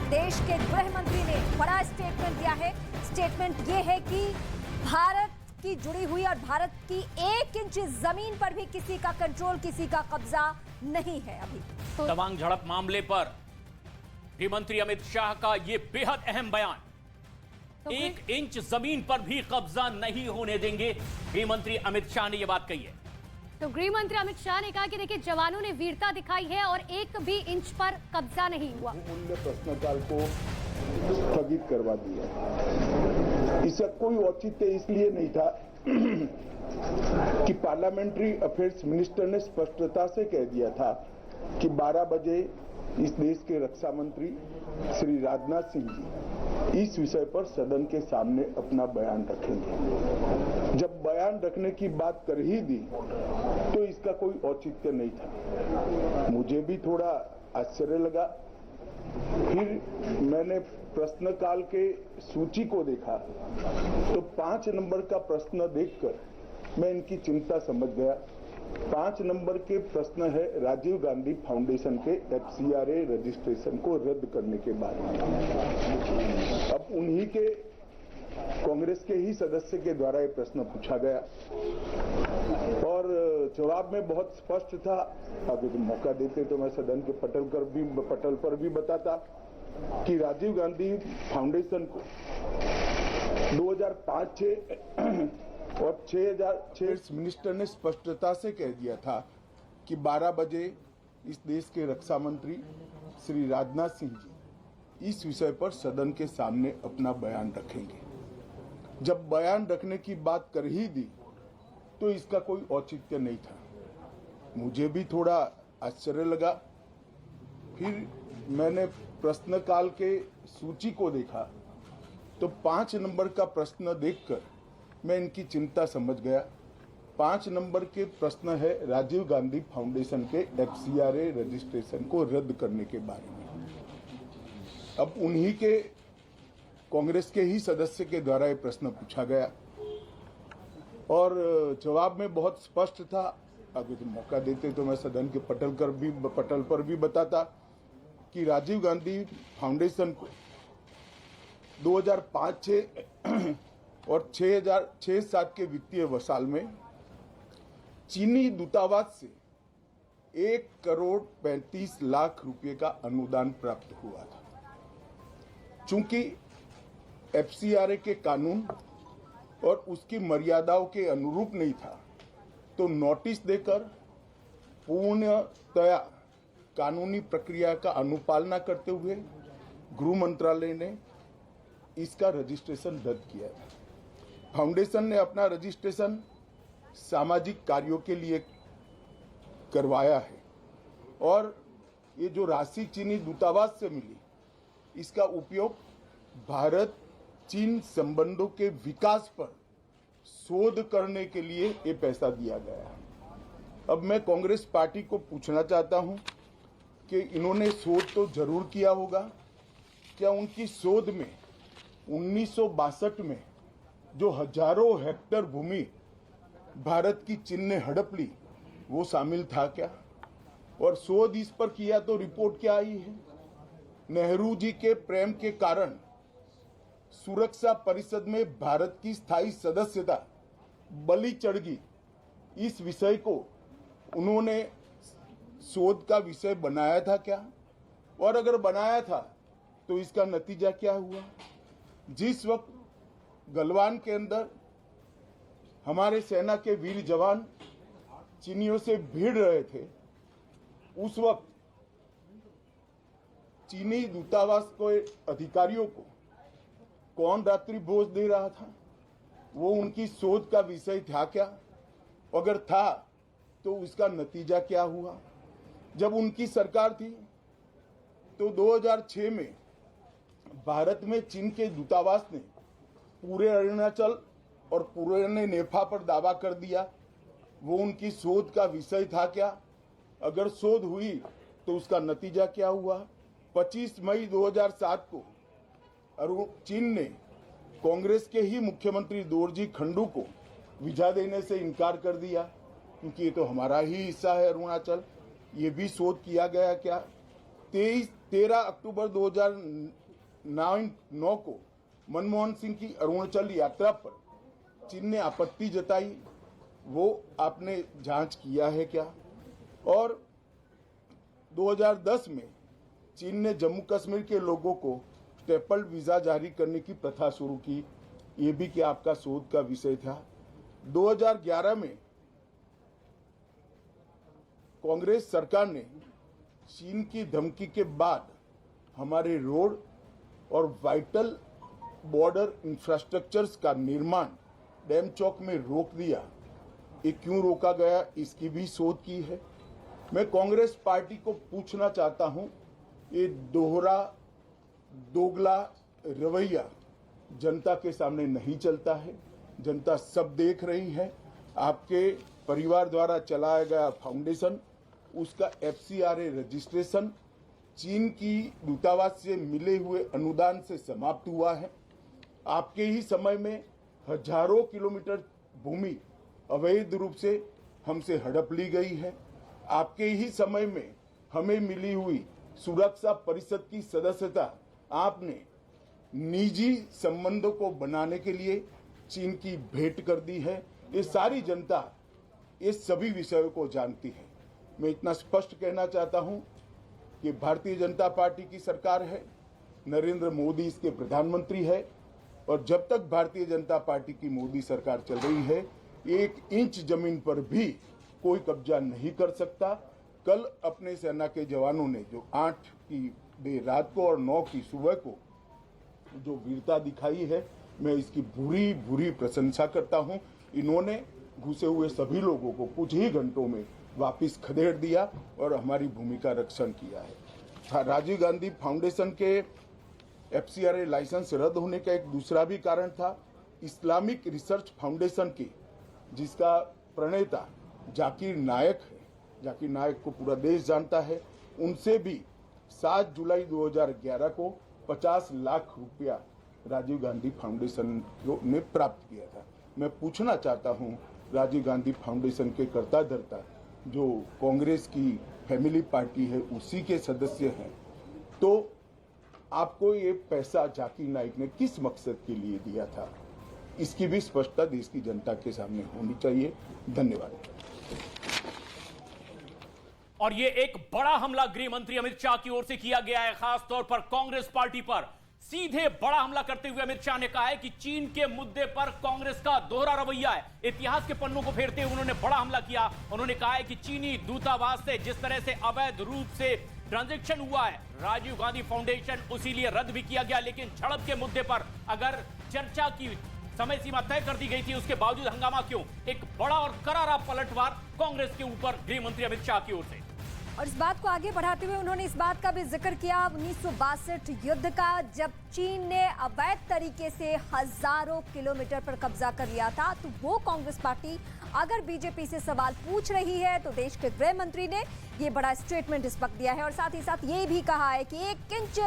देश के गृह मंत्री ने बड़ा स्टेटमेंट दिया है। स्टेटमेंट ये है कि भारत की जुड़ी हुई और भारत की 1 इंच जमीन पर भी किसी का कंट्रोल, किसी का कब्जा नहीं है अभी। तो तवांग झड़प मामले पर गृह मंत्री अमित शाह का ये बेहद अहम बयान। 1 इंच जमीन पर भी कब्जा नहीं होने देंगे, गृह मंत्री अमित शाह ने यह बात कही है। तो गृह मंत्री अमित शाह ने कहा कि देखिए जवानों ने वीरता दिखाई है और 1 भी इंच पर कब्जा नहीं हुआ। मूल्य प्रश्नकाल को स्थगित करवा दिया। इसका कोई औचित्य इसलिए नहीं था कि पार्लियामेंट्री अफेयर्स मिनिस्टर ने स्पष्टता से कह दिया था कि 12 बजे इस देश के रक्षा मंत्री श्री राजनाथ सिंह जी इस विषय पर सदन के सामने अपना बयान रखेंगे। जब बयान रखने की बात कर ही दी तो इसका कोई औचित्य नहीं था। मुझे भी थोड़ा आश्चर्य लगा। फिर मैंने प्रश्नकाल के सूची को देखा तो 5 नंबर का प्रश्न देखकर मैं इनकी चिंता समझ गया। 5 नंबर के प्रश्न है राजीव गांधी फाउंडेशन के FCRA रजिस्ट्रेशन को रद्द करने के बारे में। अब उन्हीं के कांग्रेस के ही सदस्य के द्वारा ये प्रश्न पूछा गया और जवाब में बहुत स्पष्ट था। अगर मौका देते तो मैं सदन के पटल पर भी बताता कि राजीव गांधी फाउंडेशन को 2005-6 और 2006 मिनिस्टर ने स्पष्टता से कह दिया था कि 12 बजे इस देश के रक्षा मंत्री श्री राजनाथ सिंह जी इस विषय पर सदन के सामने अपना बयान रखेंगे। जब बयान रखने की बात कर ही दी तो इसका कोई औचित्य नहीं था। मुझे भी थोड़ा आश्चर्य लगा। फिर मैंने प्रश्नकाल के सूची को देखा तो 5 नंबर का प्रश्न देखकर मैं इनकी चिंता समझ गया। 5 नंबर के प्रश्न है राजीव गांधी फाउंडेशन के FCRA रजिस्ट्रेशन को रद्द करने के बारे में। अब उन्हीं के कांग्रेस के ही सदस्य के द्वारा ये प्रश्न पूछा गया और जवाब में बहुत स्पष्ट था। अगर मौका देते तो मैं सदन के पटल पर भी बताता कि राजीव गांधी फाउंडेशन को 2005-6 और 2006-07 के वित्तीय वर्ष में चीनी दूतावास से 1,35,00,000 रुपए का अनुदान प्राप्त हुआ था। चूंकि FCRA के कानून और उसकी मर्यादाओं के अनुरूप नहीं था तो नोटिस देकर पूर्णतया कानूनी प्रक्रिया का अनुपालना करते हुए गृह मंत्रालय ने इसका रजिस्ट्रेशन रद्द किया था। फाउंडेशन ने अपना रजिस्ट्रेशन सामाजिक कार्यों के लिए करवाया है और ये जो राशि चीनी दूतावास से मिली इसका उपयोग भारत चीन संबंधों के विकास पर शोध करने के लिए ये पैसा दिया गया है। अब मैं कांग्रेस पार्टी को पूछना चाहता हूं कि इन्होंने शोध तो जरूर किया होगा। क्या उनकी शोध में 1962 में जो हजारों हेक्टेयर भूमि भारत की चीन ने हड़प ली वो शामिल था क्या? और शोध इस पर किया तो रिपोर्ट क्या आई है? नेहरू जी के प्रेम के कारण सुरक्षा परिषद में भारत की स्थायी सदस्यता बलि चढ़ गई। इस विषय को उन्होंने शोध का विषय बनाया था क्या? और अगर बनाया था तो इसका नतीजा क्या हुआ? जिस वक्त गलवान के अंदर हमारे सेना के वीर जवान चीनियों से भिड़ रहे थे उस वक्त चीनी दूतावास के अधिकारियों को कौन रात्रि भोज दे रहा था? वो उनकी शोध का विषय था क्या? अगर था तो उसका नतीजा क्या हुआ? जब उनकी सरकार थी तो 2006 में भारत में चीन के दूतावास ने पूरे अरुणाचल और पूरे नेफा पर दावा कर दिया। वो उनकी शोध का विषय था क्या? अगर शोध हुई तो उसका नतीजा क्या हुआ? 25 मई 2007 को चीन ने कांग्रेस के ही मुख्यमंत्री दोरजी खंडू को वीजा देने से इनकार कर दिया क्योंकि ये तो हमारा ही हिस्सा है अरुणाचल। ये भी शोध किया गया क्या? 13 अक्टूबर 2009 को मनमोहन सिंह की अरुणाचल यात्रा पर चीन ने आपत्ति जताई, वो आपने जांच किया है क्या? और 2010 में चीन ने जम्मू कश्मीर के लोगों को स्टेपल वीजा जारी करने की प्रथा शुरू की, ये भी क्या आपका शोध का विषय था? 2011 में कांग्रेस सरकार ने चीन की धमकी के बाद हमारे रोड और वाइटल बॉर्डर इंफ्रास्ट्रक्चर्स का निर्माण डैम चौक में रोक दिया। ये क्यों रोका गया, इसकी भी शोध की है। मैं कांग्रेस पार्टी को पूछना चाहता हूं, ये दोगला रवैया जनता के सामने नहीं चलता है। जनता सब देख रही है। आपके परिवार द्वारा चलाया गया फाउंडेशन, उसका FCRA रजिस्ट्रेशन चीन की दूतावास से मिले हुए अनुदान से समाप्त हुआ है। आपके ही समय में हजारों किलोमीटर भूमि अवैध रूप से हमसे हड़प ली गई है। आपके ही समय में हमें मिली हुई सुरक्षा परिषद की सदस्यता आपने निजी संबंधों को बनाने के लिए चीन की भेंट कर दी है। ये सारी जनता ये सभी विषयों को जानती है। मैं इतना स्पष्ट कहना चाहता हूं कि भारतीय जनता पार्टी की सरकार है, नरेंद्र मोदी इसके प्रधानमंत्री है, और जब तक भारतीय जनता पार्टी की मोदी सरकार चल रही है, 1 इंच जमीन पर भी कोई कब्जा नहीं कर सकता। कल अपने सेना के जवानों ने जो 8 की देर रात को और 9 की सुबह को जो वीरता दिखाई है, मैं इसकी बुरी बुरी प्रशंसा करता हूं। इन्होंने घुसे हुए सभी लोगों को कुछ ही घंटों में वापस खदेड़ दिया और हमारी भूमि का रक्षण किया है। राजीव गांधी फाउंडेशन के FCRA लाइसेंस रद्द होने का एक दूसरा भी कारण था। इस्लामिक रिसर्च फाउंडेशन की, जिसका प्रणेता जाकिर नायक है, जाकिर नायक को पूरा देश जानता है, उनसे भी 7 जुलाई 2011 को 50 लाख रुपया राजीव गांधी फाउंडेशन ने प्राप्त किया था। मैं पूछना चाहता हूं, राजीव गांधी फाउंडेशन के कर्ता धर्ता जो कांग्रेस की फैमिली पार्टी है, उसी के सदस्य हैं, तो आपको ये पैसा जाकिर नाइक ने किस मकसद के लिए दिया था, इसकी भी स्पष्टता देश की जनता के सामने होनी चाहिए। धन्यवाद। और ये एक बड़ा हमला गृह मंत्री अमित शाह की ओर से किया गया है, खास तौर पर कांग्रेस पार्टी पर। सीधे बड़ा हमला करते हुए अमित शाह ने कहा है कि चीन के मुद्दे पर कांग्रेस का दोहरा रवैया है। इतिहास के पन्नों को फेरते हुए उन्होंने बड़ा हमला किया। उन्होंने कहा है कि चीनी दूतावास से जिस तरह से अवैध रूप से ट्रांजैक्शन हुआ है, राजीव गांधी फाउंडेशन उसी लिए रद्द भी किया गया, लेकिन झड़प के मुद्दे पर अगर चर्चा की समय सीमा तय कर दी गई थी, उसके बावजूद हंगामा क्यों? एक बड़ा और करारा पलटवार कांग्रेस के ऊपर गृह मंत्री अमित शाह की ओर से। और इस बात को आगे बढ़ाते हुए उन्होंने इस बात का भी जिक्र किया 1962 युद्ध का, जब चीन ने अवैध तरीके से हजारों किलोमीटर पर कब्जा कर लिया था। तो वो कांग्रेस पार्टी अगर बीजेपी से सवाल पूछ रही है तो देश के गृह मंत्री ने ये बड़ा स्टेटमेंट इस वक्त दिया है। और साथ ही साथ ये भी कहा है कि 1 इंच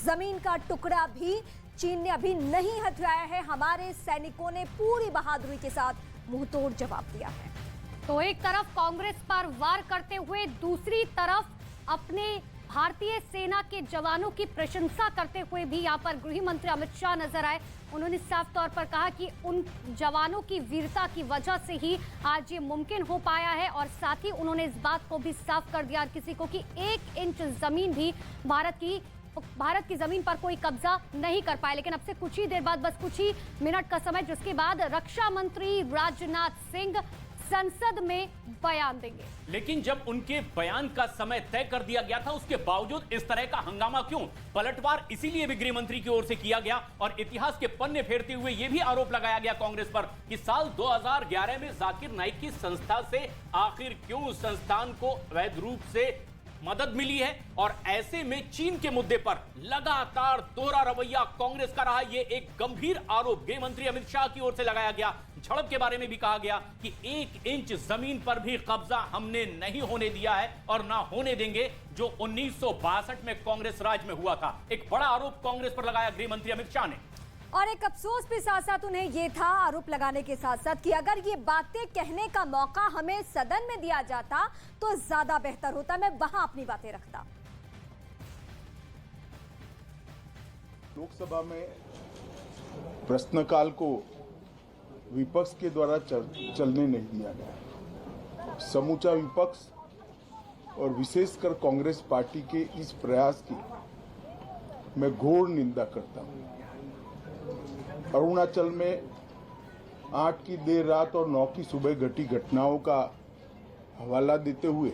जमीन का टुकड़ा भी चीन ने अभी नहीं हथियाया है। हमारे सैनिकों ने पूरी बहादुरी के साथ मुंहतोड़ जवाब दिया है। तो एक तरफ कांग्रेस पर वार करते हुए दूसरी तरफ अपने भारतीय सेना के जवानों की प्रशंसा करते हुए भी यहाँ पर गृह मंत्री अमित शाह नजर आए। उन्होंने साफ तौर पर कहा कि उन जवानों की वीरता की वजह से ही आज ये मुमकिन हो पाया है। और साथ ही उन्होंने इस बात को भी साफ कर दिया किसी को कि 1 इंच जमीन भी भारत की जमीन पर कोई कब्जा नहीं कर पाए। लेकिन अब से कुछ ही देर बाद, बस कुछ ही मिनट का समय, जिसके बाद रक्षा मंत्री राजनाथ सिंह संसद में बयान देंगे। लेकिन जब उनके बयान का समय तय कर दिया गया था, उसके बावजूद इस तरह का हंगामा क्यों? पलटवार इसीलिए भी गृह मंत्री की ओर से किया गया और इतिहास के पन्ने फेरते हुए यह भी आरोप लगाया गया कांग्रेस पर कि साल 2011 में जाकिर नाइक की संस्था से आखिर क्यों उस संस्थान को अवैध रूप से मदद मिली है। और ऐसे में चीन के मुद्दे पर लगातार दोहरा रवैया कांग्रेस का रहा। यह एक गंभीर आरोप गृह मंत्री अमित शाह की ओर से लगाया गया। झड़प के बारे में भी कहा गया कि 1 इंच जमीन पर भी कब्जा हमने नहीं होने दिया है और ना होने देंगे, जो 1962 में कांग्रेस राज में हुआ था। एक बड़ा आरोप कांग्रेस पर लगाया गृह मंत्री अमित शाह ने। और एक अफसोस भी साथ साथ उन्हें ये था, आरोप लगाने के साथ साथ, कि अगर ये बातें कहने का मौका हमें सदन में दिया जाता तो ज्यादा बेहतर होता, मैं वहां अपनी बातें रखता। लोकसभा में प्रश्नकाल को विपक्ष के द्वारा चलने नहीं दिया गया। समूचा विपक्ष और विशेषकर कांग्रेस पार्टी के इस प्रयास की मैं घोर निंदा करता हूं। अरुणाचल में 8 की देर रात और 9 की सुबह घटी घटनाओं का हवाला देते हुए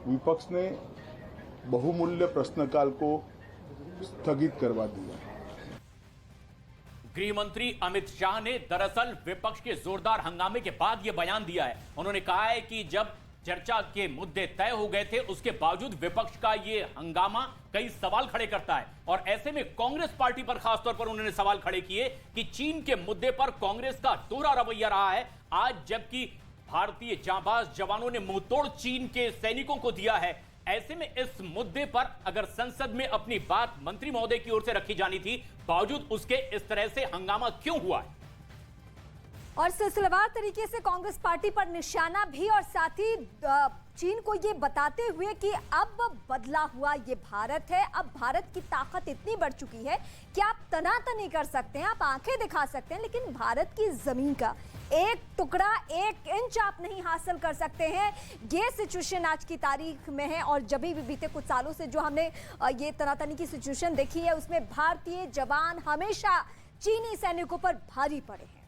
विपक्ष ने बहुमूल्य प्रश्नकाल को स्थगित करवा दिया। गृह मंत्री अमित शाह ने दरअसल विपक्ष के जोरदार हंगामे के बाद यह बयान दिया है। उन्होंने कहा है कि जब चर्चा के मुद्दे तय हो गए थे उसके बावजूद विपक्ष का यह हंगामा कई सवाल खड़े करता है और ऐसे में कांग्रेस पार्टी पर खासतौर पर उन्होंने सवाल खड़े किए कि चीन के मुद्दे पर कांग्रेस का दोहरा रवैया रहा है। आज जबकि भारतीय जांबाज जवानों ने मुंहतोड़ चीन के सैनिकों को दिया है, ऐसे में इस मुद्दे पर अगर संसद में अपनी बात मंत्री महोदय की ओर से रखी जानी थी, बावजूद उसके इस तरह से हंगामा क्यों हुआ है? और सिलसिलेवार तरीके से कांग्रेस पार्टी पर निशाना भी और साथ ही चीन को ये बताते हुए कि अब बदला हुआ ये भारत है, अब भारत की ताकत इतनी बढ़ चुकी है कि आप तनातनी कर सकते हैं, आप आंखें दिखा सकते हैं, लेकिन भारत की जमीन का एक टुकड़ा 1 इंच आप नहीं हासिल कर सकते हैं। ये सिचुएशन आज की तारीख में है और जब भी बीते कुछ सालों से जो हमने ये तनातनी की सिचुएशन देखी है उसमें भारतीय जवान हमेशा चीनी सैनिकों पर भारी पड़े हैं।